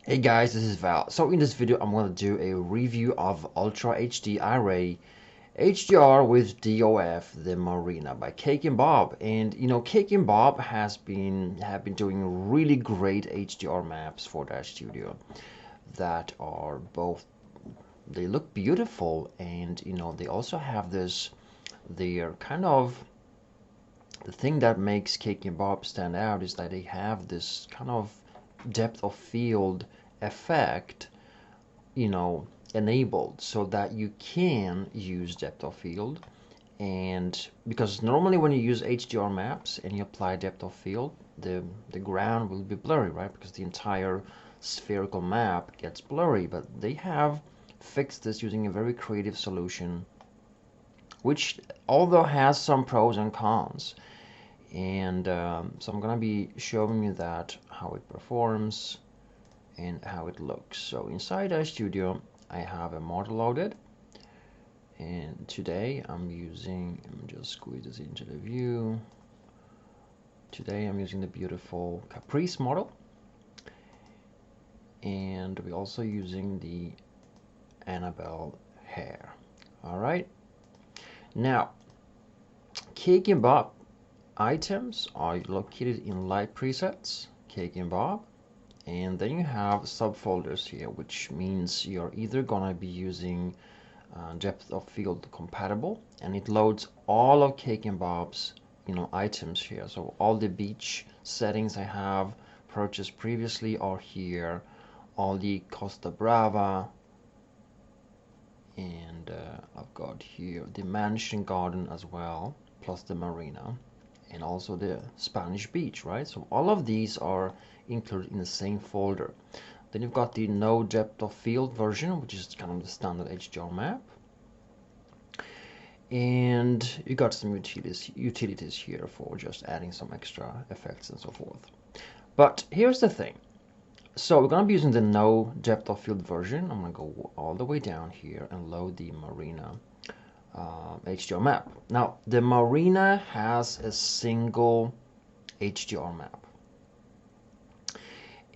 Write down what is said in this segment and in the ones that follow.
Hey guys, this is Val. So in this video, I'm going to do a review of Ultra HD IRAY HDR with DOF, the Marina by Cake and Bob. And you know, Cake and Bob have been doing really great HDR maps for their studio that are both they look beautiful, and you know they also have this they're kind of the thing that makes Cake and Bob stand out is that they have this kind of depth of field effect, you know, enabled so that you can use depth of field. And because normally when you use HDR maps and you apply depth of field, the ground will be blurry, right? Because the entire spherical map gets blurry. But they have fixed this using a very creative solution, which although has some pros and cons. And so I'm gonna be showing you that how it performs and how it looks. So inside our studio, I have a model loaded, and today let me just squeeze this into the view. Today I'm using the beautiful Caprice model, and we're also using the Annabelle hair. All right. Now, Cake and Bob items are located in light presets, Cake and Bob, and then you have subfolders here, which means you're either gonna be using depth of field compatible, and it loads all of Cake and Bob's items here. So all the beach settings I have purchased previously are here, all the Costa Brava, and I've got here the mansion garden as well, plus the marina, and also the Spanish beach, right? So all of these are included in the same folder. Then you've got the no depth of field version, which is kind of the standard HDR map. And you got some utilities here for just adding some extra effects and so forth. But here's the thing. So we're going to be using the no depth of field version. I'm going to go all the way down here and load the Marina HDR map. Now, the Marina has a single HDR map.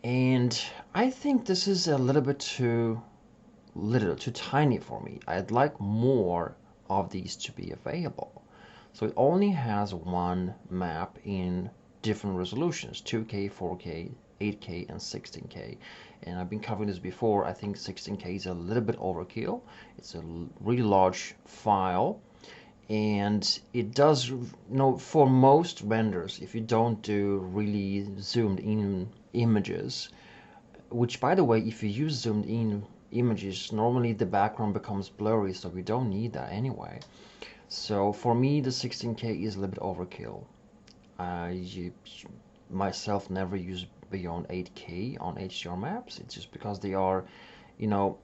And I think this is a little bit too tiny for me. I'd like more of these to be available. So it only has one map in different resolutions: 2K, 4K, 8K, and 16K. And I've been covering this before. I think 16K is a little bit overkill. It's a really large file, and it does, you know, for most renders, if you don't do really zoomed in images, which by the way, if you use zoomed in images, normally the background becomes blurry, so we don't need that anyway. So for me, the 16K is a little bit overkill. I myself never use beyond 8K on HDR maps. It's just because they are, you know,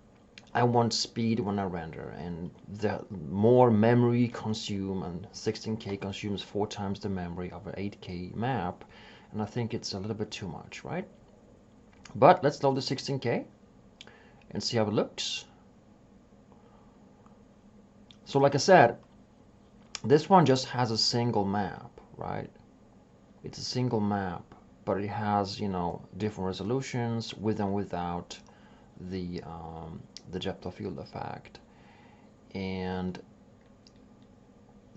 I want speed when I render, and the more memory consume, and 16K consumes 4 times the memory of an 8K map, and I think it's a little bit too much, right? But let's load the 16K and see how it looks. So like I said, this one just has a single map, right? It's a single map, but it has, you know, different resolutions with and without the depth of field effect. And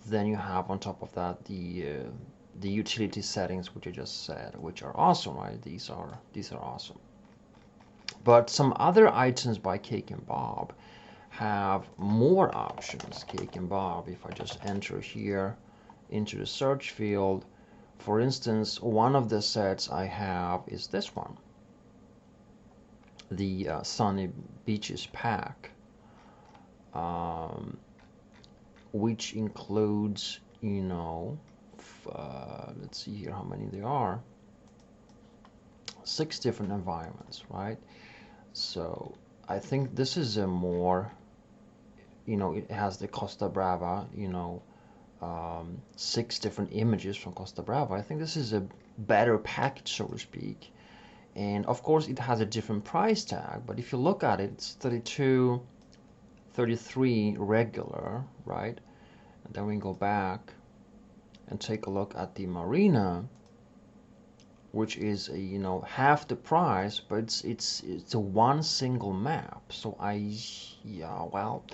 then you have on top of that the utility settings, which I just said, which are awesome, right? These are awesome. But some other items by Cake and Bob have more options. Cake and Bob, if I just enter here into the search field, for instance, one of the sets I have is this one, the Sunny Beaches pack, which includes, you know, let's see here how many there are. 6 different environments, right? So I think this is a more, you know, it has the Costa Brava, you know, 6 different images from Costa Brava. I think this is a better package, so to speak. And of course it has a different price tag, but if you look at it, it's 32, 33 regular, right? And then we go back and take a look at the Marina. which is a, you know, half the price, but it's a one single map. So yeah, well,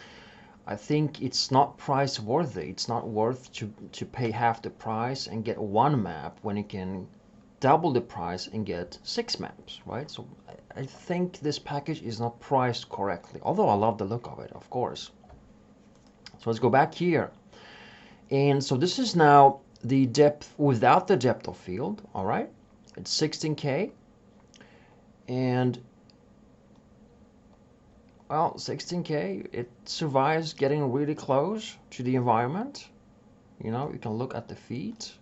I think it's not price worthy. It's not worth to pay half the price and get one map when you can double the price and get 6 maps, right? So I think this package is not priced correctly, although I love the look of it, of course. So let's go back here. And so this is now the depth without the depth of field, all right? It's 16K. And well, 16K, it survives getting really close to the environment. You know, you can look at the feet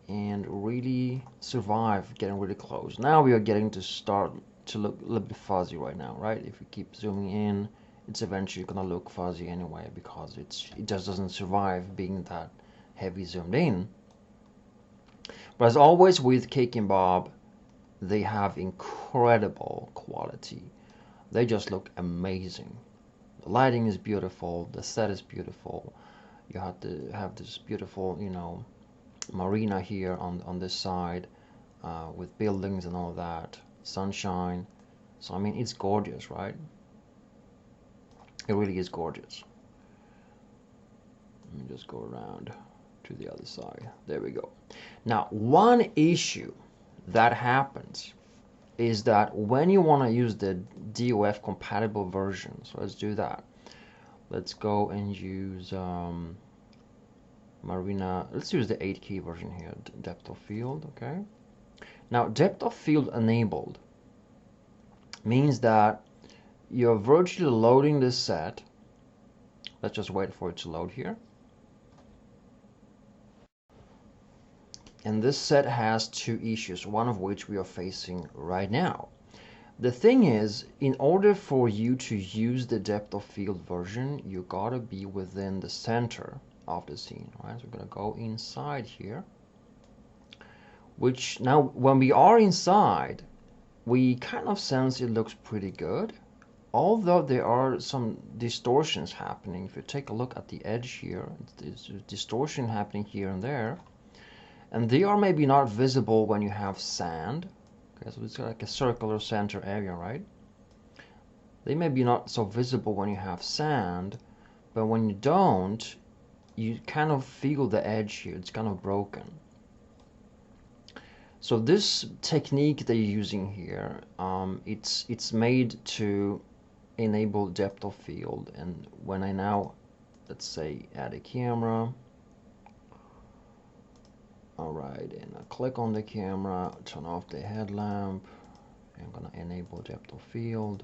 and really survive getting really close. Now we are getting to start to look a little bit fuzzy right now, right? If we keep zooming in, it's eventually gonna look fuzzy anyway because it just doesn't survive being that heavy zoomed in. But as always with Cake and Bob, they have incredible quality. They just look amazing. The lighting is beautiful, the set is beautiful. You have to have this beautiful, you know, marina here on this side with buildings and all that, sunshine. So I mean, it's gorgeous, right? It really is gorgeous. Let me just go around to the other side. There we go. Now, one issue that happens is that when you want to use the DOF compatible version, so let's do that. Let's go and use Marina. Let's use the 8K version here, depth of field, okay? Now, depth of field enabled means that you're virtually loading this set. Let's just wait for it to load here. And this set has two issues, one of which we are facing right now. The thing is, in order for you to use the depth of field version, you gotta be within the center of the scene, right? So we're gonna go inside here, which now when we are inside, we kind of sense it looks pretty good, although there are some distortions happening. If you take a look at the edge here, there's a distortion happening here and there, and they are maybe not visible when you have sand. Okay, so it's like a circular center area, right? They may be not so visible when you have sand, but when you don't, you kind of feel the edge here. It's kind of broken. So this technique that you're using here, it's made to enable depth of field. And when I now, let's say, add a camera, all right, and I click on the camera, turn off the headlamp. I'm gonna enable depth of field.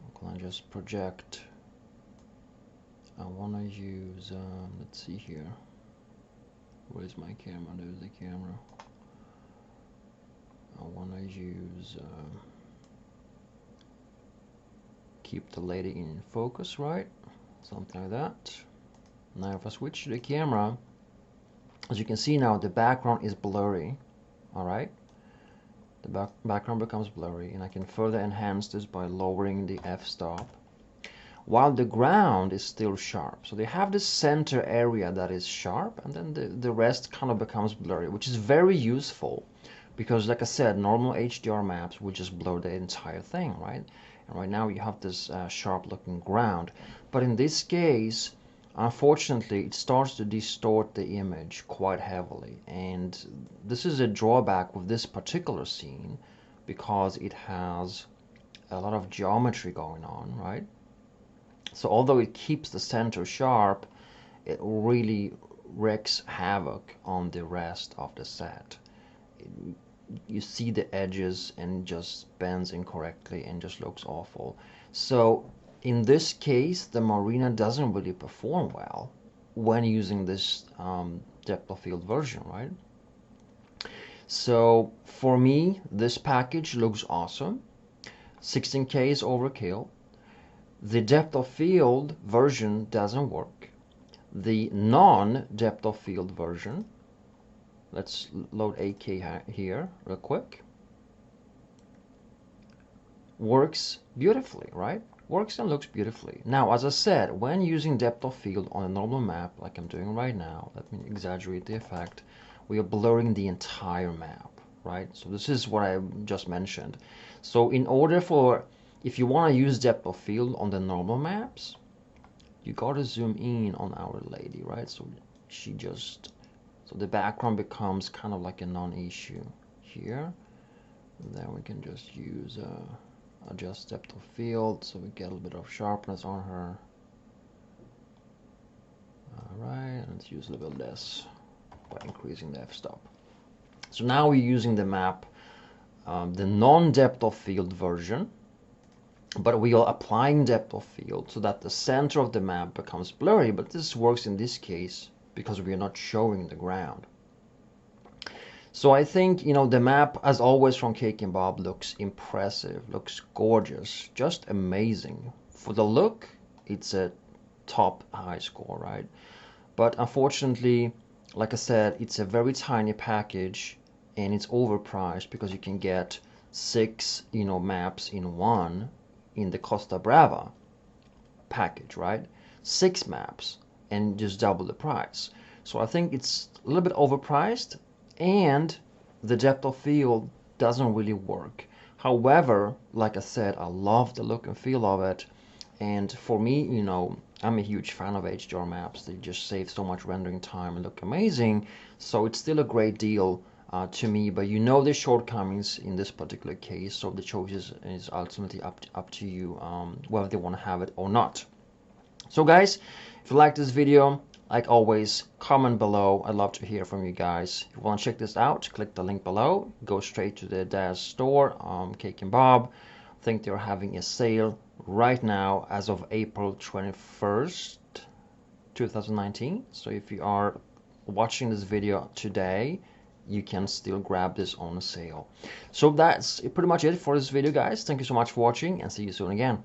I'm gonna just project. I wanna use, let's see here. Where's my camera? There's the camera. I wanna use, keep the lady in focus, right? Something like that. Now if I switch to the camera, as you can see now, the background is blurry, all right? The background becomes blurry, and I can further enhance this by lowering the f-stop, while the ground is still sharp. So they have this center area that is sharp, and then the rest kind of becomes blurry, which is very useful, because like I said, normal HDR maps would just blur the entire thing, right? And right now you have this sharp looking ground, but in this case, unfortunately, it starts to distort the image quite heavily, and this is a drawback with this particular scene because it has a lot of geometry going on, right? So although it keeps the center sharp, it really wreaks havoc on the rest of the set. You see the edges and just bends incorrectly and just looks awful. So in this case, the Marina doesn't really perform well when using this depth of field version, right? So for me, this package looks awesome. 16K is overkill. The depth of field version doesn't work. The non-depth of field version, let's load 8K here real quick, works beautifully, right? Works and looks beautifully. Now, as I said, when using depth of field on a normal map, like I'm doing right now, let me exaggerate the effect. we are blurring the entire map, right? So this is what I just mentioned. So in order for, if you want to use depth of field on the normal maps, you gotta zoom in on our lady, right? So she just, so the background becomes kind of like a non-issue here. And then we can just use adjust depth of field so we get a little bit of sharpness on her. Alright, and let's use a little bit less by increasing the f-stop. So now we're using the map, the non-depth of field version, but we are applying depth of field so that the center of the map becomes blurry, but this works in this case because we are not showing the ground. So I think, you know, the map, as always from Cake and Bob, looks impressive, looks gorgeous, just amazing. For the look, it's a top high score, right? But unfortunately, like I said, it's a very tiny package and it's overpriced because you can get 6, you know, maps in one in the Costa Brava package, right? 6 maps and just double the price. So I think it's a little bit overpriced, and the depth of field doesn't really work. However, like I said, I love the look and feel of it, and for me, you know, I'm a huge fan of HDR maps. They just save so much rendering time and look amazing, so it's still a great deal to me. But you know the shortcomings in this particular case, so the choice is ultimately up to you, whether they want to have it or not. So guys, if you like this video, like always, comment below. I'd love to hear from you guys. If you want to check this out, click the link below. Go straight to the DAZ store, Cake and Bob. I think they're having a sale right now as of April 21st, 2019. So if you are watching this video today, you can still grab this on sale. So that's pretty much it for this video, guys. Thank you so much for watching, and see you soon again.